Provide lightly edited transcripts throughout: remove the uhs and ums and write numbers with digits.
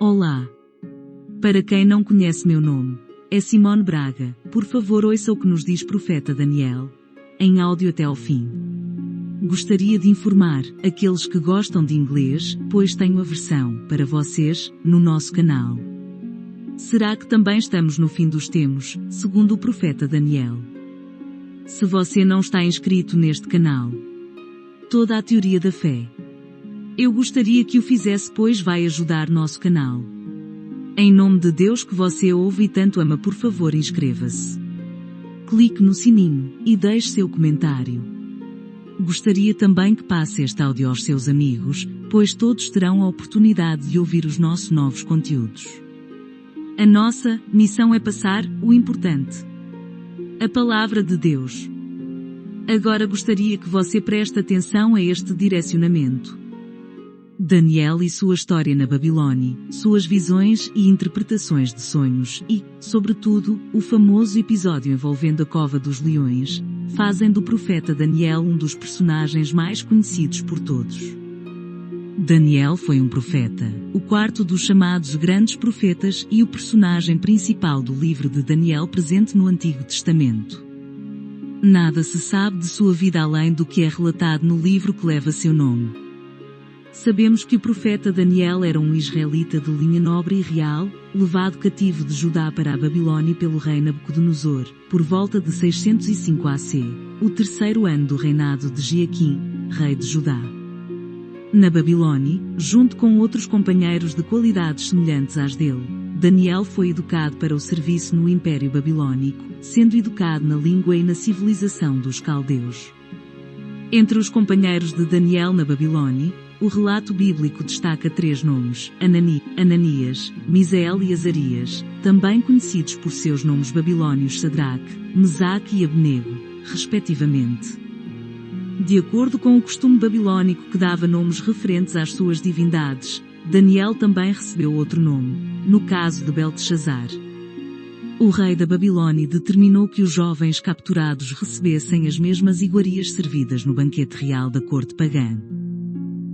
Olá! Para quem não conhece meu nome, é Simone Braga. Por favor, ouça o que nos diz Profeta Daniel, em áudio até ao fim. Gostaria de informar aqueles que gostam de inglês, pois tenho a versão para vocês no nosso canal. Será que também estamos no fim dos tempos, segundo o Profeta Daniel? Se você não está inscrito neste canal, Toda a Teoria da Fé, eu gostaria que o fizesse, pois vai ajudar nosso canal. Em nome de Deus que você ouve e tanto ama, por favor inscreva-se. Clique no sininho e deixe seu comentário. Gostaria também que passe este áudio aos seus amigos, pois todos terão a oportunidade de ouvir os nossos novos conteúdos. A nossa missão é passar o importante. A palavra de Deus. Agora gostaria que você preste atenção a este direcionamento. Daniel e sua história na Babilônia, suas visões e interpretações de sonhos e, sobretudo, o famoso episódio envolvendo a Cova dos Leões, fazem do profeta Daniel um dos personagens mais conhecidos por todos. Daniel foi um profeta, o quarto dos chamados grandes profetas e o personagem principal do livro de Daniel presente no Antigo Testamento. Nada se sabe de sua vida além do que é relatado no livro que leva seu nome. Sabemos que o profeta Daniel era um israelita de linha nobre e real, levado cativo de Judá para a Babilônia pelo rei Nabucodonosor, por volta de 605 AC, o terceiro ano do reinado de Joaquim, rei de Judá. Na Babilônia, junto com outros companheiros de qualidades semelhantes às dele, Daniel foi educado para o serviço no Império Babilônico, sendo educado na língua e na civilização dos caldeus. Entre os companheiros de Daniel na Babilônia, o relato bíblico destaca três nomes: Ananias, Misael e Azarias, também conhecidos por seus nomes babilônios Sadraque, Mesaque e Abnego, respectivamente. De acordo com o costume babilônico que dava nomes referentes às suas divindades, Daniel também recebeu outro nome, no caso de Belteshazzar. O rei da Babilônia determinou que os jovens capturados recebessem as mesmas iguarias servidas no banquete real da corte pagã.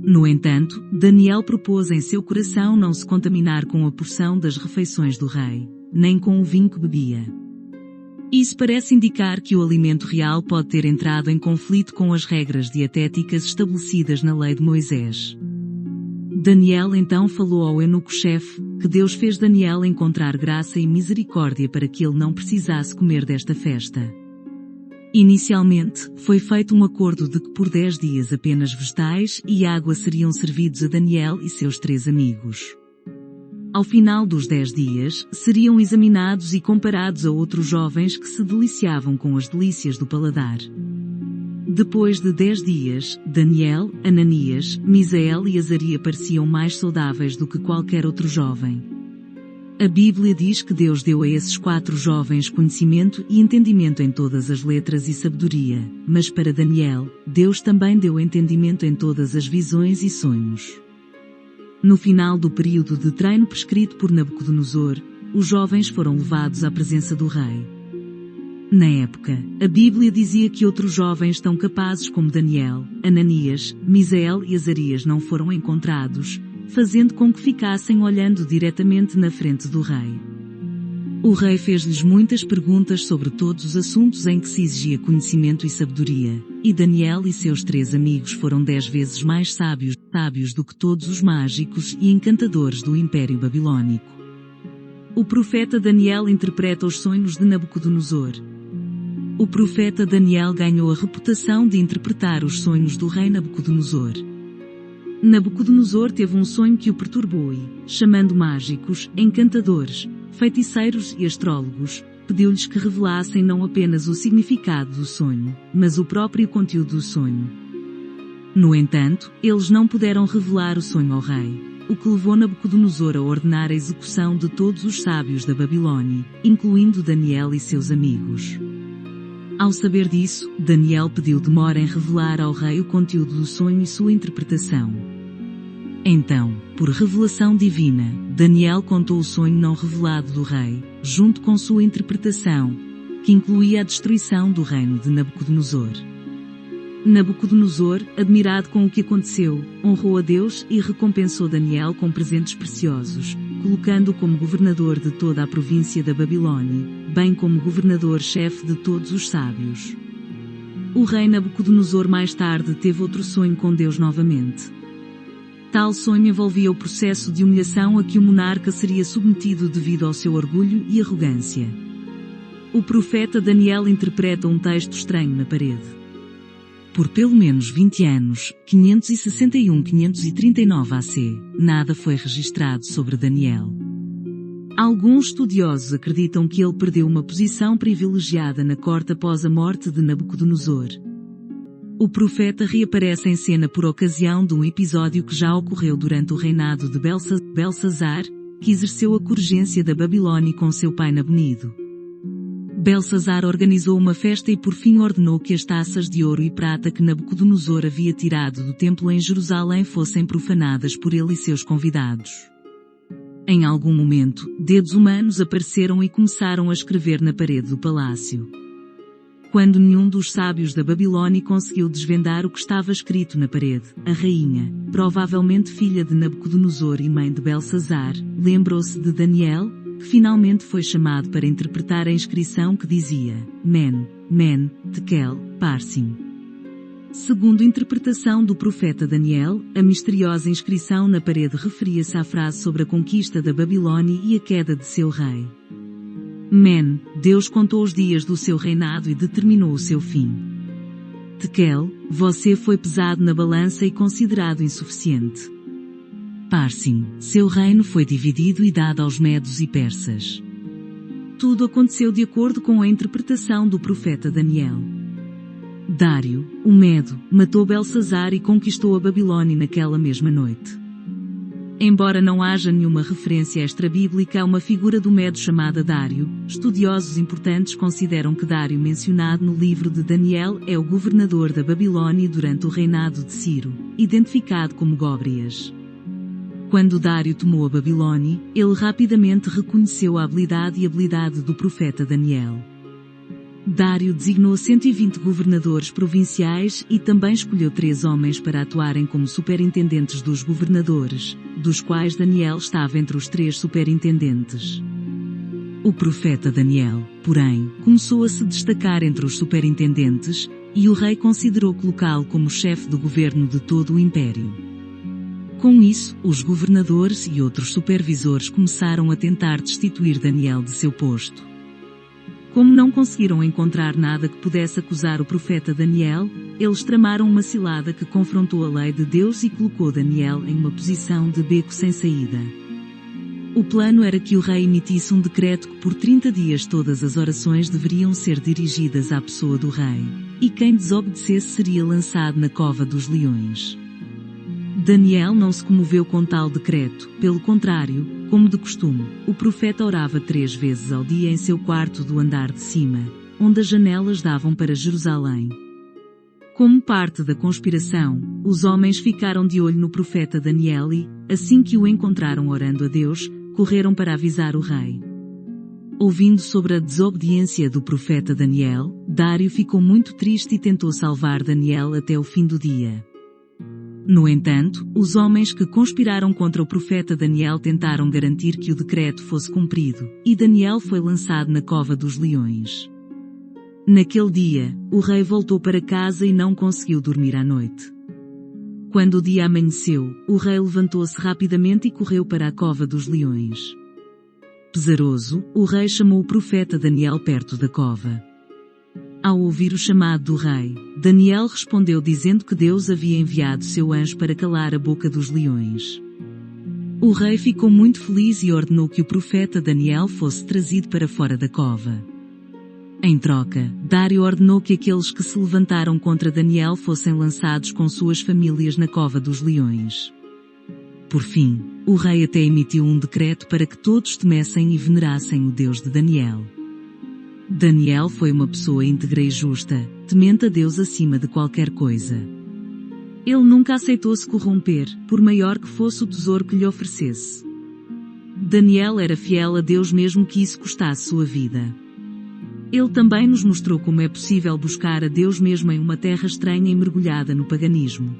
No entanto, Daniel propôs em seu coração não se contaminar com a porção das refeições do rei, nem com o vinho que bebia. Isso parece indicar que o alimento real pode ter entrado em conflito com as regras dietéticas estabelecidas na lei de Moisés. Daniel então falou ao eunuco-chefe, que Deus fez Daniel encontrar graça e misericórdia para que ele não precisasse comer desta festa. Inicialmente, foi feito um acordo de que por 10 dias apenas vegetais e água seriam servidos a Daniel e seus 3 amigos. Ao final dos 10 dias, seriam examinados e comparados a outros jovens que se deliciavam com as delícias do paladar. Depois de 10 dias, Daniel, Ananias, Misael e Azarias pareciam mais saudáveis do que qualquer outro jovem. A Bíblia diz que Deus deu a esses 4 jovens conhecimento e entendimento em todas as letras e sabedoria, mas para Daniel, Deus também deu entendimento em todas as visões e sonhos. No final do período de treino prescrito por Nabucodonosor, os jovens foram levados à presença do rei. Na época, a Bíblia dizia que outros jovens tão capazes como Daniel, Ananias, Misael e Azarias não foram encontrados, fazendo com que ficassem olhando diretamente na frente do rei. O rei fez-lhes muitas perguntas sobre todos os assuntos em que se exigia conhecimento e sabedoria, e Daniel e seus 3 amigos foram 10 vezes mais sábios do que todos os mágicos e encantadores do Império Babilônico. O profeta Daniel interpreta os sonhos de Nabucodonosor. O profeta Daniel ganhou a reputação de interpretar os sonhos do rei Nabucodonosor. Nabucodonosor teve um sonho que o perturbou e, chamando mágicos, encantadores, feiticeiros e astrólogos, pediu-lhes que revelassem não apenas o significado do sonho, mas o próprio conteúdo do sonho. No entanto, eles não puderam revelar o sonho ao rei, o que levou Nabucodonosor a ordenar a execução de todos os sábios da Babilônia, incluindo Daniel e seus amigos. Ao saber disso, Daniel pediu demora em revelar ao rei o conteúdo do sonho e sua interpretação. Então, por revelação divina, Daniel contou o sonho não revelado do rei, junto com sua interpretação, que incluía a destruição do reino de Nabucodonosor. Nabucodonosor, admirado com o que aconteceu, honrou a Deus e recompensou Daniel com presentes preciosos, colocando-o como governador de toda a província da Babilônia, bem como governador-chefe de todos os sábios. O rei Nabucodonosor mais tarde teve outro sonho com Deus novamente. Tal sonho envolvia o processo de humilhação a que o monarca seria submetido devido ao seu orgulho e arrogância. O profeta Daniel interpreta um texto estranho na parede. Por pelo menos 20 anos, 561-539 AC, nada foi registrado sobre Daniel. Alguns estudiosos acreditam que ele perdeu uma posição privilegiada na corte após a morte de Nabucodonosor. O profeta reaparece em cena por ocasião de um episódio que já ocorreu durante o reinado de Belsazar, que exerceu a corregência da Babilônia com seu pai Nabonido. Belsazar organizou uma festa e por fim ordenou que as taças de ouro e prata que Nabucodonosor havia tirado do templo em Jerusalém fossem profanadas por ele e seus convidados. Em algum momento, dedos humanos apareceram e começaram a escrever na parede do palácio. Quando nenhum dos sábios da Babilônia conseguiu desvendar o que estava escrito na parede, a rainha, provavelmente filha de Nabucodonosor e mãe de Belsazar, lembrou-se de Daniel, que finalmente foi chamado para interpretar a inscrição que dizia: Men, Tekel, Parsim. Segundo a interpretação do profeta Daniel, a misteriosa inscrição na parede referia-se à frase sobre a conquista da Babilônia e a queda de seu rei. Men, Deus contou os dias do seu reinado e determinou o seu fim. Tekel, você foi pesado na balança e considerado insuficiente. Parsim, seu reino foi dividido e dado aos medos e persas. Tudo aconteceu de acordo com a interpretação do profeta Daniel. Dário, o Medo, matou Belsazar e conquistou a Babilônia naquela mesma noite. Embora não haja nenhuma referência extra-bíblica a uma figura do Medo chamada Dário, estudiosos importantes consideram que Dário mencionado no livro de Daniel é o governador da Babilônia durante o reinado de Ciro, identificado como Góbrias. Quando Dário tomou a Babilônia, ele rapidamente reconheceu a habilidade do profeta Daniel. Dário designou 120 governadores provinciais e também escolheu 3 homens para atuarem como superintendentes dos governadores, dos quais Daniel estava entre os 3 superintendentes. O profeta Daniel, porém, começou a se destacar entre os superintendentes, e o rei considerou colocá-lo como chefe do governo de todo o império. Com isso, os governadores e outros supervisores começaram a tentar destituir Daniel de seu posto. Como não conseguiram encontrar nada que pudesse acusar o profeta Daniel, eles tramaram uma cilada que confrontou a lei de Deus e colocou Daniel em uma posição de beco sem saída. O plano era que o rei emitisse um decreto que por 30 dias todas as orações deveriam ser dirigidas à pessoa do rei, e quem desobedecesse seria lançado na cova dos leões. Daniel não se comoveu com tal decreto, pelo contrário, como de costume, o profeta orava 3 vezes ao dia em seu quarto do andar de cima, onde as janelas davam para Jerusalém. Como parte da conspiração, os homens ficaram de olho no profeta Daniel e, assim que o encontraram orando a Deus, correram para avisar o rei. Ouvindo sobre a desobediência do profeta Daniel, Dário ficou muito triste e tentou salvar Daniel até o fim do dia. No entanto, os homens que conspiraram contra o profeta Daniel tentaram garantir que o decreto fosse cumprido, e Daniel foi lançado na cova dos leões. Naquele dia, o rei voltou para casa e não conseguiu dormir à noite. Quando o dia amanheceu, o rei levantou-se rapidamente e correu para a cova dos leões. Pesaroso, o rei chamou o profeta Daniel perto da cova. Ao ouvir o chamado do rei, Daniel respondeu dizendo que Deus havia enviado seu anjo para calar a boca dos leões. O rei ficou muito feliz e ordenou que o profeta Daniel fosse trazido para fora da cova. Em troca, Dário ordenou que aqueles que se levantaram contra Daniel fossem lançados com suas famílias na cova dos leões. Por fim, o rei até emitiu um decreto para que todos temessem e venerassem o Deus de Daniel. Daniel foi uma pessoa íntegra e justa, temente a Deus acima de qualquer coisa. Ele nunca aceitou se corromper, por maior que fosse o tesouro que lhe oferecesse. Daniel era fiel a Deus mesmo que isso custasse sua vida. Ele também nos mostrou como é possível buscar a Deus mesmo em uma terra estranha e mergulhada no paganismo.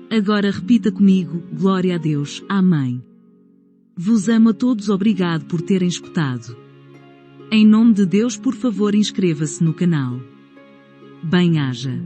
Agora repita comigo: glória a Deus, amém. Vos amo a todos, obrigado por terem escutado. Em nome de Deus, por favor, inscreva-se no canal. Bem-aja.